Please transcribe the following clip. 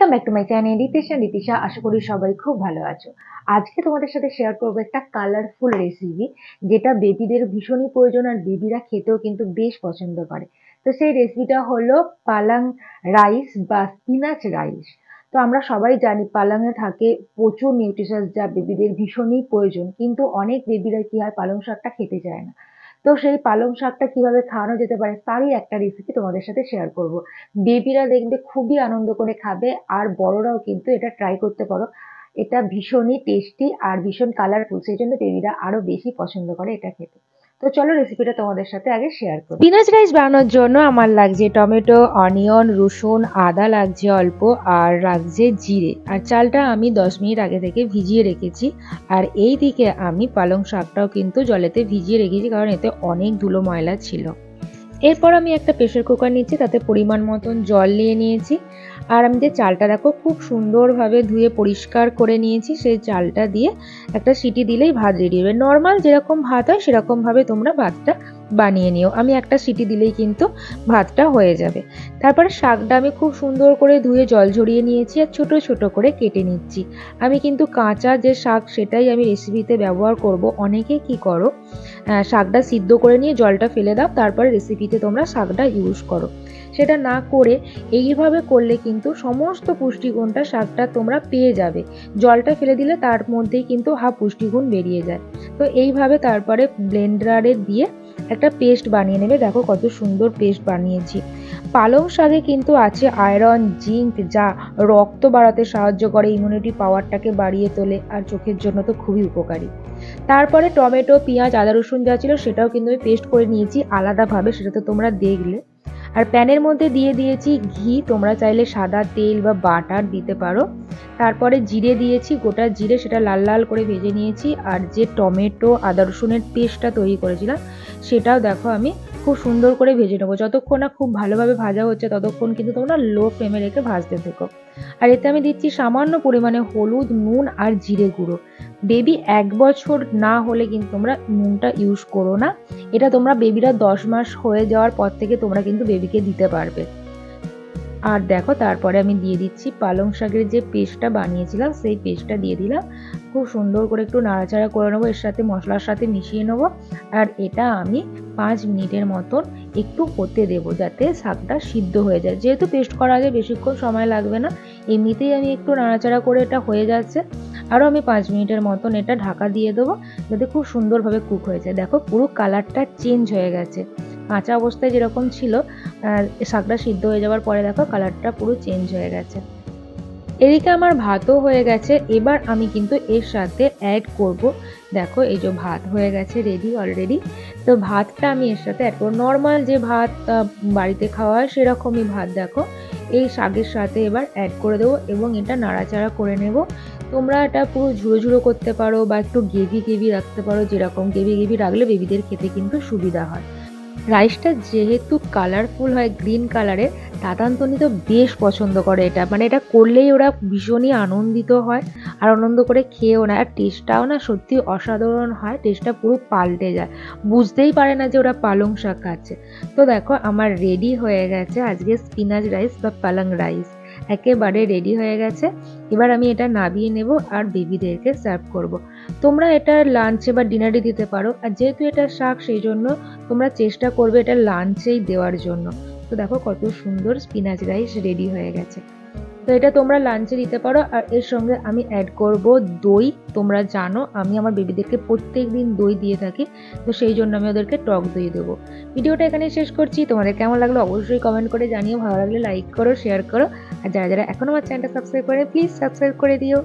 Welcome back to my channel Nitisha. আশা করি সবাই খুব ভালো আছো। আজকে তোমাদের সাথে শেয়ার করবো একটা কালারফুল রেসিপি, যেটা বেবিদের ভীষণই প্রয়োজন আর বেবিরা খেতেও কিন্তু বেশ পছন্দ করে। তো সেই রেসিপিটা হলো পালাং রাইস বা স্পিনাচ রাইস। তো আমরা সবাই জানি পালাঙে থাকে প্রচুর নিউট্রিশনস, যা বেবিদের ভীষণই প্রয়োজন, কিন্তু অনেক বেবিরা কি হয়, পালং শাকটা খেতে চায় না। তো সেই পালং শাকটা কিভাবে খাওয়ানো যেতে পারে তারই একটা রেসিপি তোমাদের সাথে শেয়ার করব। বেবিরা দেখবে খুবই আনন্দ করে খাবে, আর বড়রাও কিন্তু এটা ট্রাই করতে পারো। এটা ভীষণই টেস্টি আর ভীষণ কালারফুল, সেই জন্য বেবিরা আরো বেশি পছন্দ করে এটা খেতে। তো চলো রেসিপিটা তোমাদের সাথে আগে শেয়ার করি। স্পিনাচ রাইস বানানোর জন্য আমার লাগছে টমেটো, অনিয়ন, রসুন, আদা লাগছে অল্প, আর লাগছে জিরে। আর চালটা আমি 10 মিনিট আগে থেকে ভিজিয়ে রেখেছি। আর এই দিকে আমি পালং শাকটাও কিন্তু জলেতে ভিজিয়ে রেখেছি, কারণ এতে অনেক ধুলো ময়লা ছিল। এরপর আমি একটা প্রেসার কুকার নিচ্ছি, তাতে পরিমাণ মতন জল নিয়ে নিয়েছি। আর আমি যে চালটা দেখো খুব সুন্দরভাবে ধুয়ে পরিষ্কার করে নিয়েছি, সেই চালটা দিয়ে একটা সিটি দিলেই ভাত রেডি হবে। নর্মাল যেরকম ভাত হয় সেরকমভাবে তোমরা ভাতটা বানিয়ে নিও। আমি একটা সিটি দিলেই কিন্তু ভাতটা হয়ে যাবে। তারপরে শাকটা আমি খুব সুন্দর করে ধুয়ে জল ঝরিয়ে নিয়েছি আর ছোট ছোট করে কেটে নিচ্ছি। আমি কিন্তু কাঁচা যে শাক সেটাই আমি রেসিপিতে ব্যবহার করব। অনেকে কি করো, শাকটা সিদ্ধ করে নিয়ে জলটা ফেলে দাও, তারপরে রেসিপিতে তোমরা শাকটা ইউজ করো। সেটা না করে এইভাবে করলে কিন্তু সমস্ত পুষ্টিগুণটা শাকটা তোমরা পেয়ে যাবে। জলটা ফেলে দিলে তার মধ্যেই কিন্তু হাফ পুষ্টিগুণ বেরিয়ে যায়। তো এইভাবে তারপরে ব্লেন্ডারে দিয়ে একটা পেস্ট বানিয়ে নেবে। দেখো কত সুন্দর পেস্ট বানিয়েছি। পালং শাকে কিন্তু আছে আয়রন, জিঙ্ক, যা রক্ত বাড়াতে সাহায্য করে, ইমিউনিটি পাওয়ারটাকে বাড়িয়ে তোলে, আর চোখের জন্য তো খুবই উপকারী। তারপরে টমেটো, পেঁয়াজ, আদা, রসুন যা ছিল সেটাও কিন্তু আমি পেস্ট করে নিয়েছি আলাদাভাবে, সেটা তো তোমরা দেখলে। আর প্যানের মধ্যে দিয়ে দিয়েছি ঘি, তোমরা চাইলে সাদা তেল বা বাটার দিতে পারো। তারপরে জিরে দিয়েছি, গোটা জিরে, সেটা লাল লাল করে ভেজে নিয়েছি। আর যে টমেটো, আদা, রসুনের পেস্টটা তৈরি করেছিলাম সেটাও দেখো আমি খুব সুন্দর করে ভেজে নেবো। যতক্ষণ না খুব ভালোভাবে ভাজা হচ্ছে ততক্ষণ কিন্তু তোমরা লো ফ্লেমে রেখে ভাজতে থেকো। আর এতে আমি দিচ্ছি সামান্য পরিমাণে হলুদ, নুন আর জিরে গুঁড়ো। বেবি 1 বছর না হলে কিন্তু তোমরা নুনটা ইউজ করো না। এটা তোমরা বেবিরা 10 মাস হয়ে যাওয়ার পর থেকে তোমরা কিন্তু বেবিকে দিতে পারবে। আর দেখো তারপরে আমি দিয়ে দিচ্ছি পালং শাকের যে পেস্টটা বানিয়েছিলাম সেই পেস্টটা দিয়ে দিলাম। খুব সুন্দর করে একটু নাড়াচাড়া করে নেবো, এর সাথে মশলার সাথে মিশিয়ে নেবো। আর এটা আমি 5 মিনিটের মতন একটু হতে দেবো, যাতে শাকটা সিদ্ধ হয়ে যায়। যেহেতু পেস্ট করা আগে বেশিক্ষণ সময় লাগবে না, এমনিতেই আমি একটু নাড়াচাড়া করে এটা হয়ে যাচ্ছে। আরও আমি 5 মিনিটের মতন এটা ঢাকা দিয়ে দেবো, যাতে খুব সুন্দরভাবে কুক হয়ে যায়। দেখো পুরো কালারটা চেঞ্জ হয়ে গেছে। কাঁচা অবস্থায় যেরকম ছিল, শাকটা সিদ্ধ হয়ে যাওয়ার পরে দেখো কালারটা পুরো চেঞ্জ হয়ে গেছে। এদিকে আমার ভাতও হয়ে গেছে। এবার আমি কিন্তু এর সাথে অ্যাড করব, দেখো এই যে ভাত হয়ে গেছে রেডি অলরেডি। তো ভাতটা আমি এর সাথে অ্যাড করব, নর্মাল যে ভাত বাড়িতে খাওয়া হয় সেরকমই ভাত দেখো এই শাকের সাথে এবার অ্যাড করে দেবো, এবং এটা নাড়াচাড়া করে নেব। তোমরা এটা পুরো ঝুড়ো ঝুড়ো করতে পারো বা একটু গ্রেভি গ্রেভি রাখতে পারো, যেরকম গ্রেভি গ্রেভি রাখলে বেবিদের খেতে কিন্তু সুবিধা হয়। রাইসটা যেহেতু কালারফুল হয়, গ্রিন কালারের, দাদান্তনি তো বেশ পছন্দ করে এটা। মানে এটা করলেই ওরা ভীষণই আনন্দিত হয়, আর আনন্দ করে খেয়েও না। আর টেস্টটাও না সত্যি অসাধারণ হয়, টেস্টটা পুরো পাল্টে যায়, বুঝতেই পারে না যে ওরা পালং শাক খাচ্ছে। তো দেখো আমার রেডি হয়ে গেছে আজকে স্পিনাচ রাইস বা পালং রাইস, একেবারে রেডি হয়ে গেছে। এবার আমি এটা নামিয়ে নেব আর বেবিদেরকে সার্ভ করব। তোমরা এটা লাঞ্চে বা ডিনারে দিতে পারো, আর যেহেতু এটা শাক সেই জন্য তোমরা চেষ্টা করবে এটা লাঞ্চেই দেওয়ার জন্য। তো দেখো কত সুন্দর স্পিনাচ রাইস রেডি হয়ে গেছে। তো এটা তোমরা লাঞ্চে দিতে পারো। আর এর সঙ্গে আমি অ্যাড করব দই। তোমরা জানো আমি আমার বেবিদেরকে প্রত্যেক দিন দই দিয়ে থাকি, তো সেই জন্য আমি ওদেরকে টক দই দেবো। ভিডিওটা এখানে শেষ করছি। তোমাদের কেমন লাগলো অবশ্যই কমেন্ট করে জানিও, ভালো লাগলে লাইক করো, শেয়ার করো। আর যারা যারা এখনো আমার চ্যানেলটা সাবস্ক্রাইব করে প্লিজ সাবস্ক্রাইব করে দিও।